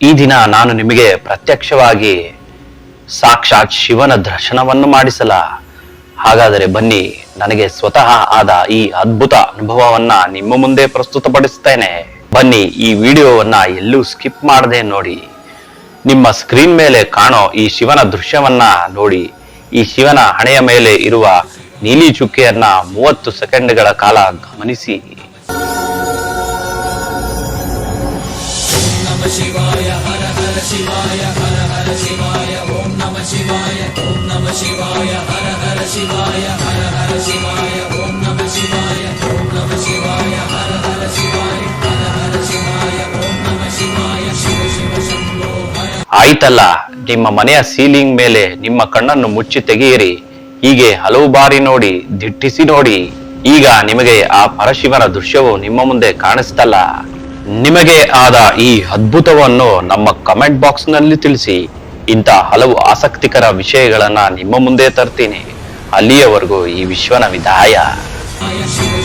ಈ ದಿನ ನಾನು ನಿಮಗೆ ಪ್ರತ್ಯಕ್ಷವಾಗಿ ಸಾಕ್ಷಾತ್ ಶಿವನ ದರ್ಶನವನ್ನು ಮಾಡಿಸಲ. ಹಾಗಾದರೆ ಬನ್ನಿ, ನನಗೆ ಸ್ವತಃ ಆದ ಈ ಅದ್ಭುತ ಅನುಭವವನ್ನ ನಿಮ್ಮ ಮುಂದೆ ಪ್ರಸ್ತುತಪಡಿಸ್ತೇನೆ. ಬನ್ನಿ, ಈ ವಿಡಿಯೋವನ್ನ ಎಲ್ಲೂ ಸ್ಕಿಪ್ ಮಾಡದೆ ನೋಡಿ. ನಿಮ್ಮ ಸ್ಕ್ರೀನ್ ಮೇಲೆ ಕಾಣೋ ಈ ಶಿವನ ದೃಶ್ಯವನ್ನ ನೋಡಿ. ಈ ಶಿವನ ಹಣೆಯ ಮೇಲೆ ಇರುವ ನೀಲಿ ಚುಕ್ಕೆಯನ್ನ 30 ಸೆಕೆಂಡ್ಗಳ ಕಾಲ ಗಮನಿಸಿ. ಶಿವಾಯ ಹರ ಹರ ಶಿವಾಯ ಹರ ಹರ ಶಿವಾಯ ಓಂ ನಮಃ ಶಿವಾಯ ಓಂ ನಮಃ ಶಿವಾಯ ಹರ ಹರ ಶಿವಾಯ ಹರ ಹರ ಶಿವಾಯ ಓಂ ನಮಃ ಶಿವಾಯ ಓಂ ನಮಃ ಶಿವಾಯ ಹರ ಹರ ಶಿವಾಯ ಹರ ಹರ ಶಿವಾಯ ಓಂ ನಮಃ ಶಿವಾಯ ಶಿವ ಶಿವ ಶಂಭೋ ಹರ. ಆಯ್ತಲ್ಲ, ನಿಮ್ಮ ಮನೆಯ ಸೀಲಿಂಗ್ ಮೇಲೆ ನಿಮ್ಮ ಕಣ್ಣನ್ನು ಮುಚ್ಚಿ ತೆಗೆಯಿರಿ. ಹೀಗೆ ಹಲವು ಬಾರಿ ನೋಡಿ, ದಿಟ್ಟಿಸಿ ನೋಡಿ. ಈಗ ನಿಮಗೆ ಆ ಪರಶಿವನ ದೃಶ್ಯವು ನಿಮ್ಮ ಮುಂದೆ ಕಾಣಿಸ್ತಲ್ಲ. ನಿಮಗೆ ಆದ ಈ ಅದ್ಭುತವನ್ನು ನಮ್ಮ ಕಮೆಂಟ್ ಬಾಕ್ಸ್ ನಲ್ಲಿ ತಿಳಿಸಿ. ಇಂಥ ಹಲವು ಆಸಕ್ತಿಕರ ವಿಷಯಗಳನ್ನ ನಿಮ್ಮ ಮುಂದೆ ತರ್ತೀನಿ. ಅಲ್ಲಿಯವರೆಗೂ ಈ ವಿಶ್ವನ ವಿದಾಯ. ಶಿವ